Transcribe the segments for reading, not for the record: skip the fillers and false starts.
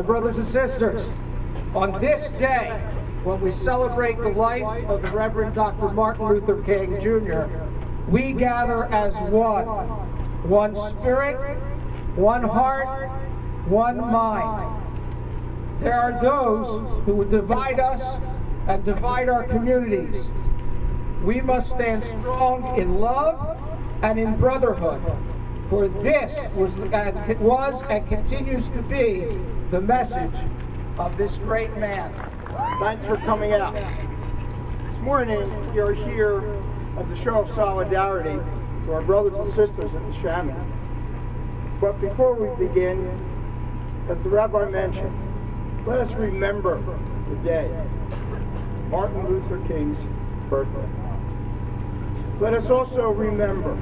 my brothers and sisters, on this day, when we celebrate the life of the Reverend Dr. Martin Luther King Jr., we gather as one spirit, one heart, one mind. There are those who would divide us and divide our communities. We must stand strong in love and in brotherhood, for this was and continues to be the message of this great man. Thanks for coming out. This morning, you're here as a show of solidarity to our brothers and sisters in the Neshaminy. But before we begin, as the rabbi mentioned, let us remember the day, Martin Luther King's birthday. Let us also remember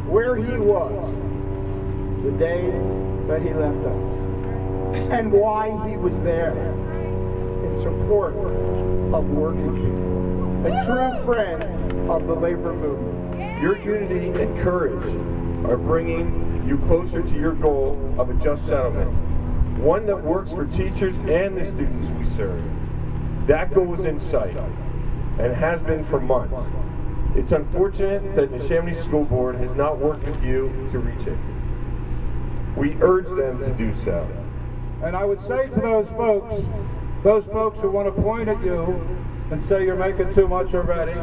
where he was the day that he left us, and why he was there in support of working people, a true friend of the labor movement. Your unity and courage are bringing you closer to your goal of a just settlement, one that works for teachers and the students we serve. That goal is in sight and has been for months. It's unfortunate that Neshaminy School Board has not worked with you to reach it. We urge them to do so. And I would say to those folks who want to point at you and say you're making too much already,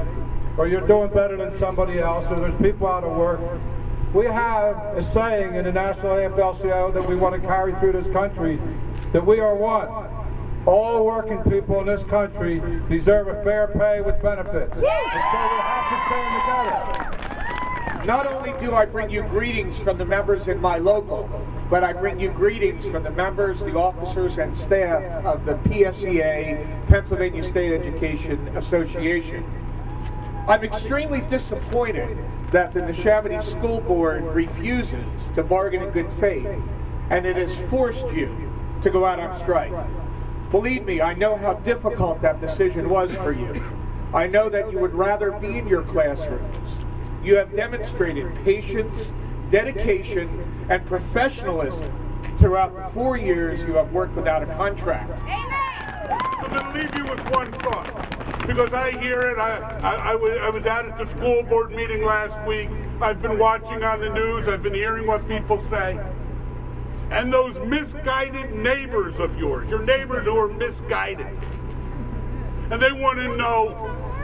or you're doing better than somebody else, or there's people out of work, we have a saying in the National AFL-CIO that we want to carry through this country, that we are one. All working people in this country deserve a fair pay with benefits. And so we have to stand together. Not only do I bring you greetings from the members in my local, but I bring you greetings from the members, the officers, and staff of the PSEA, Pennsylvania State Education Association. I'm extremely disappointed that the Neshaminy School Board refuses to bargain in good faith, and it has forced you to go out on strike. Believe me, I know how difficult that decision was for you. I know that you would rather be in your classrooms. You have demonstrated patience, dedication, and professionalism throughout the 4 years you have worked without a contract. I'm going to leave you with one thought, because I hear it. I was out at the school board meeting last week. I've been watching on the news. I've been hearing what people say. And those misguided neighbors of yours, your neighbors who are misguided, and they want to know,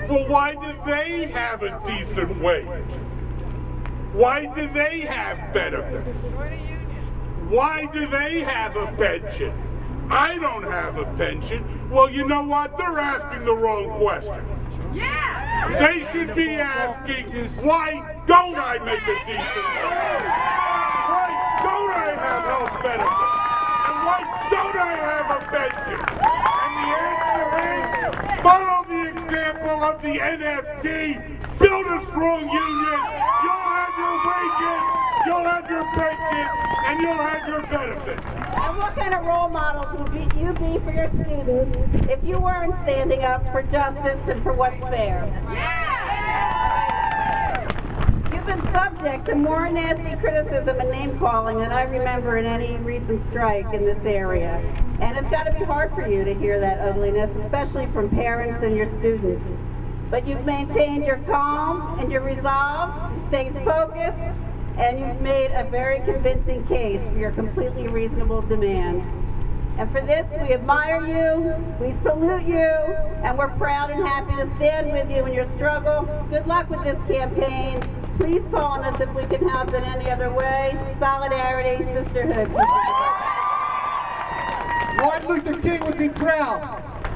well, why do they have a decent wage? Why do they have benefits? Why do they have a pension? I don't have a pension. Well, you know what? They're asking the wrong question. Yeah! They should be asking, why don't I make a decent wage? Why don't I have health benefits? And why don't I have a pension? And the answer is, follow the example of the NFT, build a strong union, you'll have your wages, you'll have your pensions, and you'll have your benefits. And what kind of role models would you be for your students if you weren't standing up for justice and for what's fair? You've been subject to more nasty criticism and name-calling than I remember in any recent strike in this area. And it's got to be hard for you to hear that ugliness, especially from parents and your students. But you've maintained your calm and your resolve, you stayed focused, and you've made a very convincing case for your completely reasonable demands. And for this, we admire you, we salute you, and we're proud and happy to stand with you in your struggle. Good luck with this campaign. Please call on us if we can help in any other way. Solidarity, sisterhood. Martin Luther King would be proud,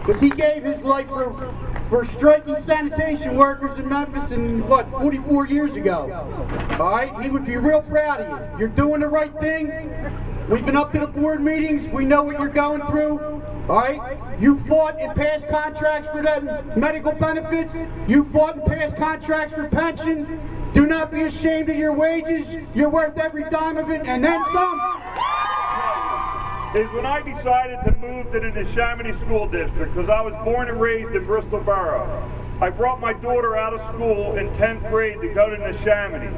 because he gave his life for striking sanitation workers in Memphis in, 44 years ago. All right? He would be real proud of you. You're doing the right thing. We've been up to the board meetings. We know what you're going through. All right? You fought and passed contracts for that medical benefits. You fought and passed contracts for pension. Do not be ashamed of your wages. You're worth every dime of it, and then some. Is when I decided to move to the Neshaminy School District, because I was born and raised in Bristol Borough. I brought my daughter out of school in 10th grade to go to Neshaminy.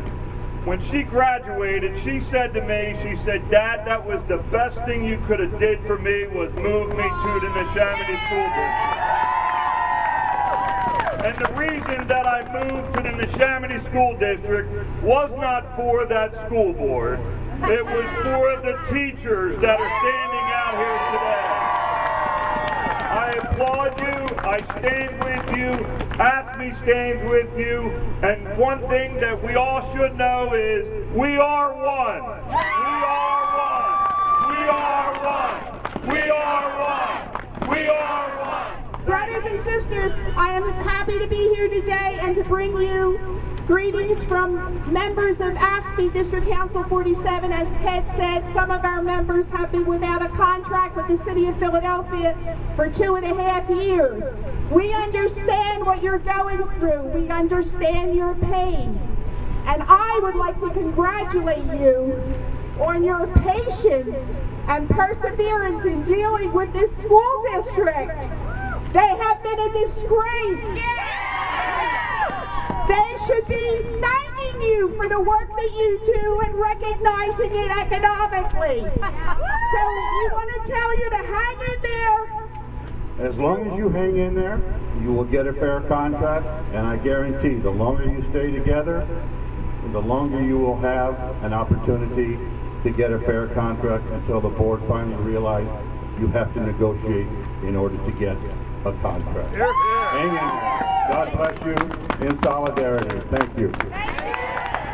when she graduated, she said to me, she said, "Dad, that was the best thing you could have did for me, was move me to the Neshaminy School District." And the reason that I moved to the Neshaminy School District was not for that school board. It was for the teachers that are standing out here today. I applaud you. I stand with you. AFSCME stands with you. And one thing that we all should know is we are one. We are one. We are one. We are one. We are one. Brothers and sisters, I am happy to be here today and to bring you greetings from members of AFSCME District Council 47. As Ted said, some of our members have been without a contract with the City of Philadelphia for 2.5 years. We understand what you're going through. We understand your pain. And I would like to congratulate you on your patience and perseverance in dealing with this school district. They have been a disgrace. They should be thanking you for the work that you do and recognizing it economically. So we want to tell you to hang in there. As long as you hang in there, you will get a fair contract, and I guarantee the longer you stay together, the longer you will have an opportunity to get a fair contract until the board finally realizes you have to negotiate in order to get a contract. Hang in there. God bless you. In solidarity. Thank you.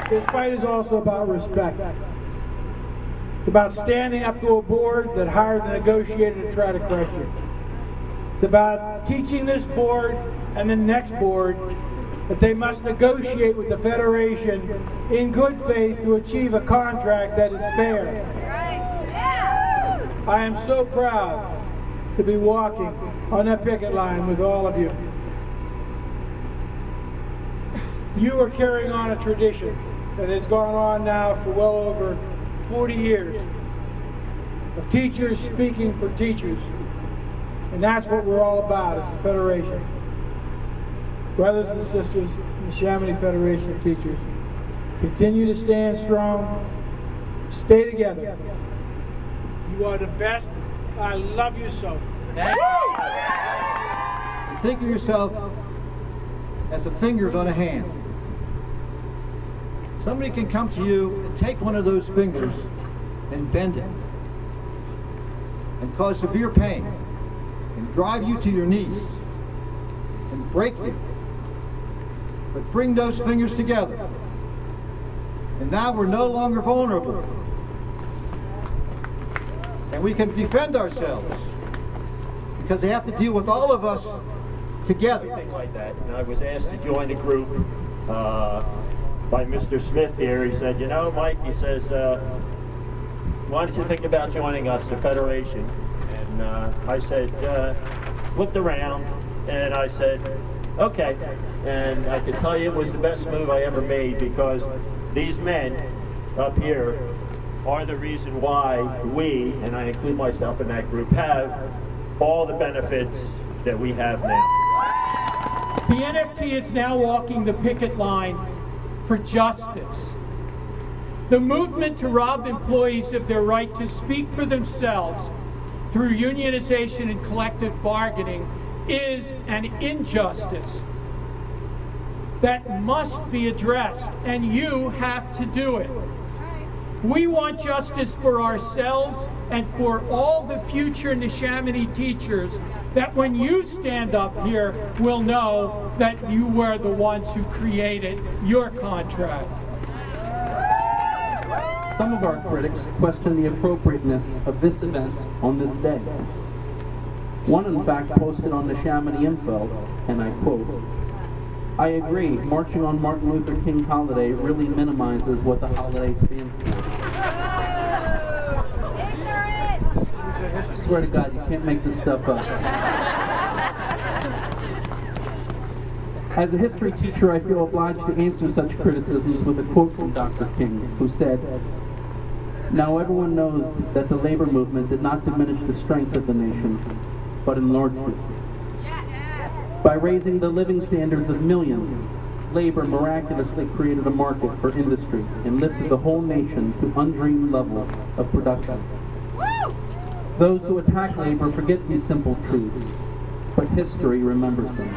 This fight is also about respect. It's about standing up to a board that hired and negotiated to try to crush you. It's about teaching this board and the next board that they must negotiate with the Federation in good faith to achieve a contract that is fair. I am so proud to be walking on that picket line with all of you. You are carrying on a tradition that has gone on now for well over 40 years of teachers speaking for teachers. And that's what we're all about as a federation. Brothers and sisters in the Neshaminy Federation of Teachers, continue to stand strong, stay together. You are the best. I love you so. Think of yourself as the fingers on a hand. Somebody can come to you and take one of those fingers and bend it and cause severe pain and drive you to your knees and break you. But bring those fingers together, and now we're no longer vulnerable, and we can defend ourselves, because they have to deal with all of us together. Thing like that. And I was asked to join a group by Mr. Smith here. He said, "You know, Mike," he says, "why don't you think about joining us, the Federation?" And I said, looked around, and I said, okay. And I can tell you it was the best move I ever made, because these men up here are the reason why we, and I include myself in that group, have all the benefits that we have now. The NFT is now walking the picket line for justice. The movement to rob employees of their right to speak for themselves through unionization and collective bargaining is an injustice that must be addressed, and you have to do it. We want justice for ourselves and for all the future Neshaminy teachers, that when you stand up here, will know that you were the ones who created your contract. Some of our critics question the appropriateness of this event on this day. One, in fact, posted on the Neshaminy Info, and I quote, "I agree, marching on Martin Luther King holiday really minimizes what the holiday stands for." I swear to God, you can't make this stuff up. As a history teacher, I feel obliged to answer such criticisms with a quote from Dr. King, who said, "Now everyone knows that the labor movement did not diminish the strength of the nation, but enlarged it. By raising the living standards of millions, labor miraculously created a market for industry and lifted the whole nation to undreamed levels of production. Those who attack labor forget these simple truths, but history remembers them.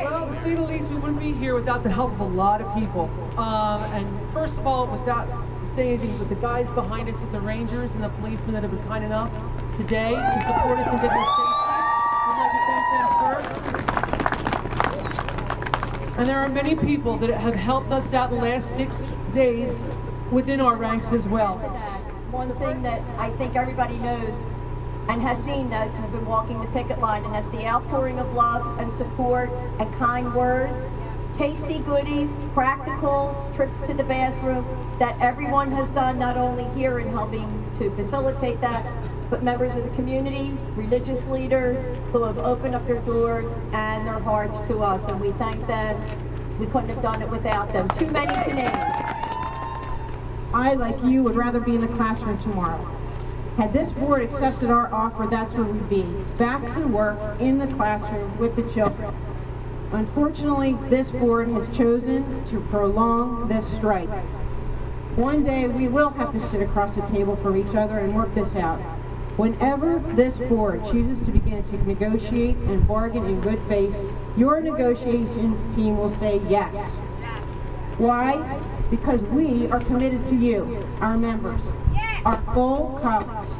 Well, to say the least, we wouldn't be here without the help of a lot of people. And first of all, without saying anything, with the guys behind us, with the rangers and the policemen that have been kind enough today to support us and get here safely, we'd like to thank them first. And there are many people that have helped us out the last 6 days within our ranks as well. One thing that I think everybody knows and has seen that have been walking the picket line, and that's the outpouring of love and support and kind words, tasty goodies, practical trips to the bathroom that everyone has done, not only here in helping to facilitate that, but members of the community, religious leaders who have opened up their doors and their hearts to us, and we thank them. We couldn't have done it without them. Too many to name. I, like you, would rather be in the classroom tomorrow. Had this board accepted our offer, that's where we'd be, back to work in the classroom with the children. Unfortunately, this board has chosen to prolong this strike. One day we will have to sit across the table from each other and work this out. Whenever this board chooses to begin to negotiate and bargain in good faith, your negotiations team will say yes. Why? Because we are committed to you, our members, our full colleagues,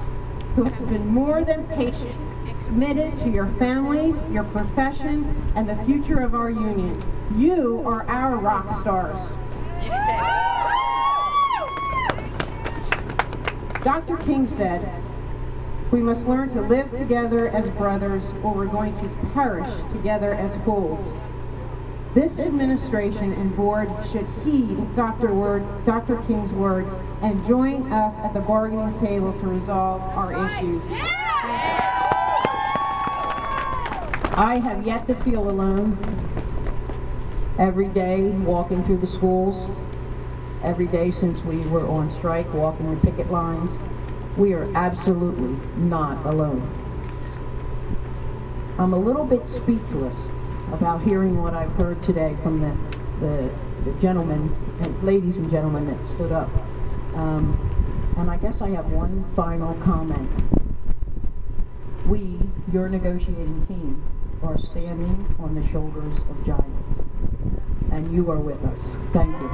who have been more than patient, committed to your families, your profession, and the future of our union. You are our rock stars. Dr. King said, we must learn to live together as brothers, or we're going to perish together as fools. This administration and board should heed Dr. King's words and join us at the bargaining table to resolve our issues. I have yet to feel alone. Every day walking through the schools, every day since we were on strike, walking the picket lines, we are absolutely not alone. I'm a little bit speechless about hearing what I've heard today from the gentlemen, and ladies and gentlemen that stood up. And I guess I have one final comment. We, your negotiating team, are standing on the shoulders of giants. And you are with us. Thank you.